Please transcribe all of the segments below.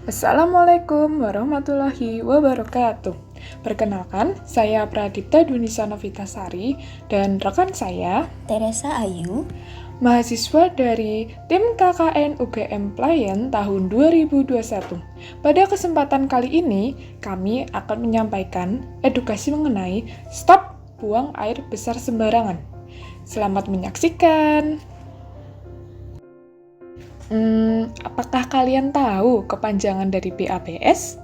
Assalamualaikum warahmatullahi wabarakatuh. Perkenalkan, saya Pradipta Dunisa Novitasari dan rekan saya, Teresa Ayu, mahasiswa dari tim KKN UGM Playen tahun 2021. Pada kesempatan kali ini, kami akan menyampaikan edukasi mengenai stop buang air besar sembarangan. Selamat menyaksikan. Apakah kalian tahu kepanjangan dari BAPS?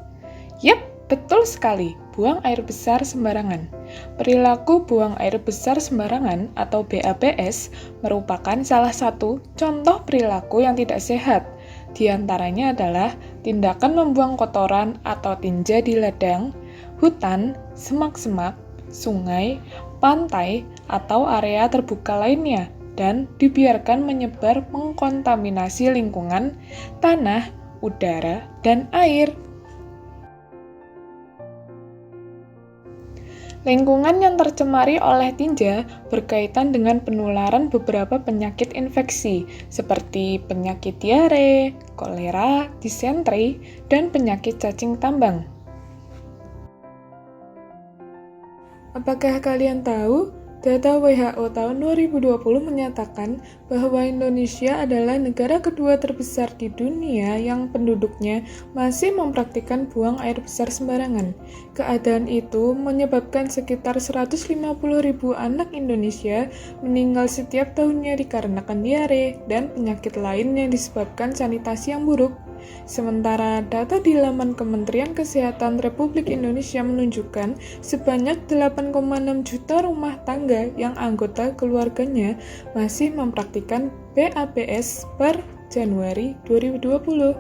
Yap, betul sekali, buang air besar sembarangan. Perilaku buang air besar sembarangan atau BAPS merupakan salah satu contoh perilaku yang tidak sehat. Di antaranya adalah tindakan membuang kotoran atau tinja di ladang, hutan, semak-semak, sungai, pantai, atau area terbuka lainnya, dan dibiarkan menyebar mengkontaminasi lingkungan, tanah, udara, dan air. Lingkungan yang tercemari oleh tinja berkaitan dengan penularan beberapa penyakit infeksi, seperti penyakit diare, kolera, disentri, dan penyakit cacing tambang. Apakah kalian tahu? Data WHO tahun 2020 menyatakan bahwa Indonesia adalah negara kedua terbesar di dunia yang penduduknya masih mempraktikkan buang air besar sembarangan. Keadaan itu menyebabkan sekitar 150.000 anak Indonesia meninggal setiap tahunnya dikarenakan diare dan penyakit lain yang disebabkan sanitasi yang buruk. Sementara data di laman Kementerian Kesehatan Republik Indonesia menunjukkan sebanyak 8,6 juta rumah tangga yang anggota keluarganya masih mempraktikkan BAPS per Januari 2020.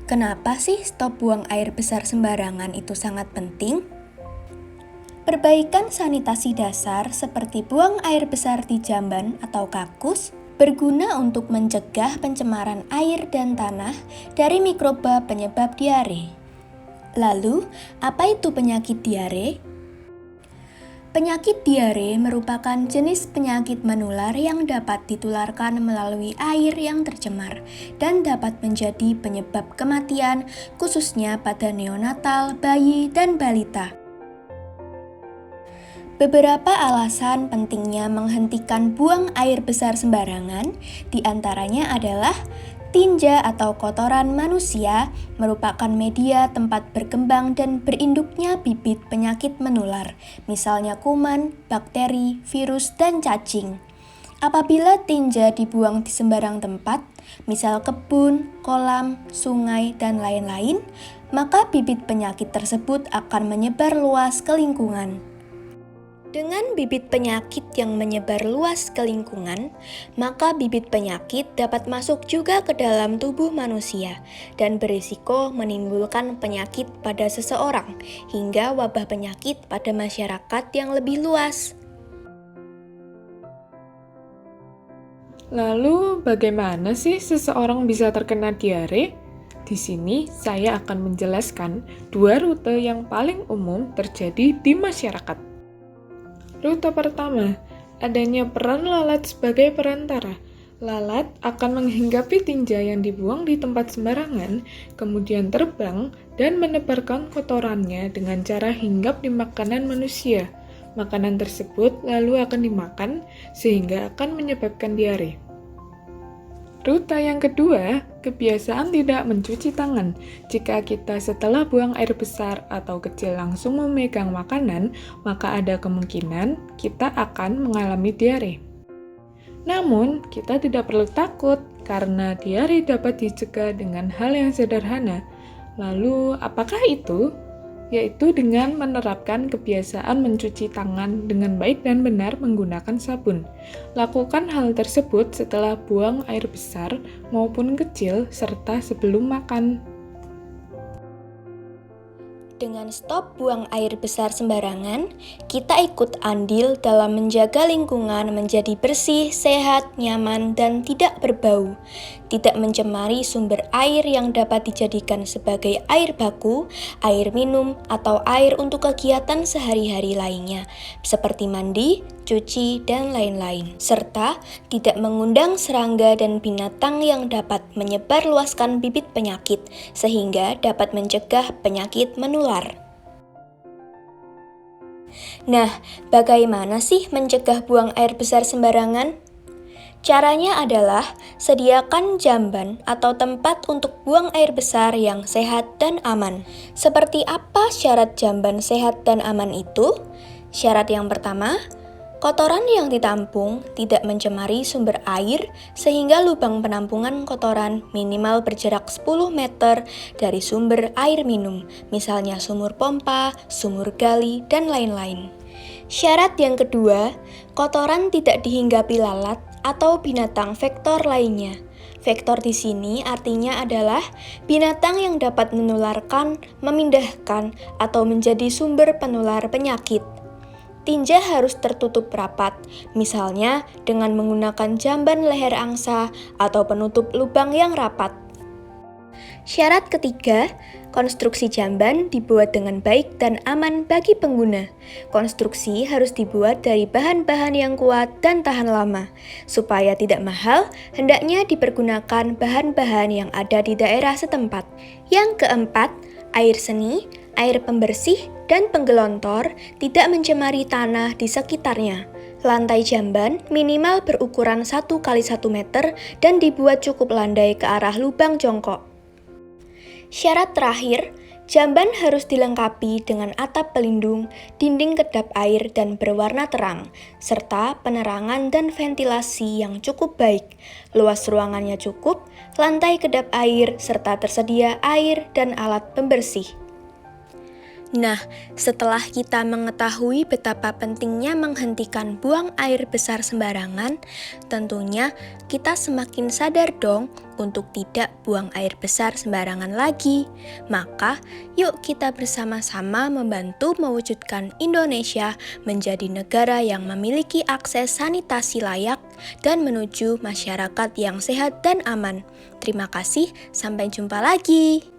kenapa sih stop buang air besar sembarangan itu sangat penting? Perbaikan sanitasi dasar seperti buang air besar di jamban atau kakus berguna untuk mencegah pencemaran air dan tanah dari mikroba penyebab diare. Lalu, apa itu penyakit diare? Penyakit diare merupakan jenis penyakit menular yang dapat ditularkan melalui air yang tercemar dan dapat menjadi penyebab kematian, khususnya pada neonatal, bayi, dan balita. Beberapa alasan pentingnya menghentikan buang air besar sembarangan, diantaranya adalah tinja atau kotoran manusia merupakan media tempat berkembang dan berinduknya bibit penyakit menular, misalnya kuman, bakteri, virus, dan cacing. Apabila tinja dibuang di sembarang tempat, misal kebun, kolam, sungai, dan lain-lain, maka bibit penyakit tersebut akan menyebar luas ke lingkungan. Dengan bibit penyakit yang menyebar luas ke lingkungan, maka bibit penyakit dapat masuk juga ke dalam tubuh manusia dan berisiko menimbulkan penyakit pada seseorang hingga wabah penyakit pada masyarakat yang lebih luas. Lalu, bagaimana sih seseorang bisa terkena diare? Di sini saya akan menjelaskan dua rute yang paling umum terjadi di masyarakat. Rute pertama, adanya peran lalat sebagai perantara. Lalat akan menghinggapi tinja yang dibuang di tempat sembarangan, kemudian terbang dan menebarkan kotorannya dengan cara hinggap di makanan manusia. Makanan tersebut lalu akan dimakan, sehingga akan menyebabkan diare. Rute yang kedua, kebiasaan tidak mencuci tangan. Jika kita setelah buang air besar atau kecil langsung memegang makanan, maka ada kemungkinan kita akan mengalami diare. Namun, kita tidak perlu takut karena diare dapat dicegah dengan hal yang sederhana. Lalu, apakah itu? Yaitu dengan menerapkan kebiasaan mencuci tangan dengan baik dan benar menggunakan sabun. Lakukan hal tersebut setelah buang air besar maupun kecil serta sebelum makan. Dengan Dengan stop buang air besar sembarangan, kita ikut andil dalam menjaga lingkungan menjadi bersih, sehat, nyaman, dan tidak berbau. Tidak mencemari sumber air yang dapat dijadikan sebagai air baku, air minum, atau air untuk kegiatan sehari-hari lainnya, seperti mandi, cuci, dan lain-lain. Serta tidak mengundang serangga dan binatang yang dapat menyebarluaskan bibit penyakit, sehingga dapat mencegah penyakit menular. Nah, bagaimana sih mencegah buang air besar sembarangan? Caranya adalah sediakan jamban atau tempat untuk buang air besar yang sehat dan aman. Seperti apa syarat jamban sehat dan aman itu? Syarat yang pertama, kotoran yang ditampung tidak mencemari sumber air sehingga lubang penampungan kotoran minimal berjarak 10 meter dari sumber air minum, misalnya sumur pompa, sumur gali, dan lain-lain. Syarat yang kedua, kotoran tidak dihinggapi lalat atau binatang vektor lainnya. Vektor di sini artinya adalah binatang yang dapat menularkan, memindahkan, atau menjadi sumber penular penyakit. Tinja harus tertutup rapat, misalnya dengan menggunakan jamban leher angsa atau penutup lubang yang rapat. Syarat ketiga, konstruksi jamban dibuat dengan baik dan aman bagi pengguna. Konstruksi harus dibuat dari bahan-bahan yang kuat dan tahan lama. Supaya tidak mahal, hendaknya dipergunakan bahan-bahan yang ada di daerah setempat. Yang keempat, air seni, air pembersih, dan penggelontor tidak mencemari tanah di sekitarnya. Lantai jamban minimal berukuran 1 x 1 meter dan dibuat cukup landai ke arah lubang jongkok. Syarat terakhir, jamban harus dilengkapi dengan atap pelindung, dinding kedap air dan berwarna terang, serta penerangan dan ventilasi yang cukup baik. Luas ruangannya cukup, lantai kedap air, serta tersedia air dan alat pembersih. Nah, setelah kita mengetahui betapa pentingnya menghentikan buang air besar sembarangan, tentunya kita semakin sadar dong untuk tidak buang air besar sembarangan lagi. Maka, yuk kita bersama-sama membantu mewujudkan Indonesia menjadi negara yang memiliki akses sanitasi layak dan menuju masyarakat yang sehat dan aman. Terima kasih, sampai jumpa lagi.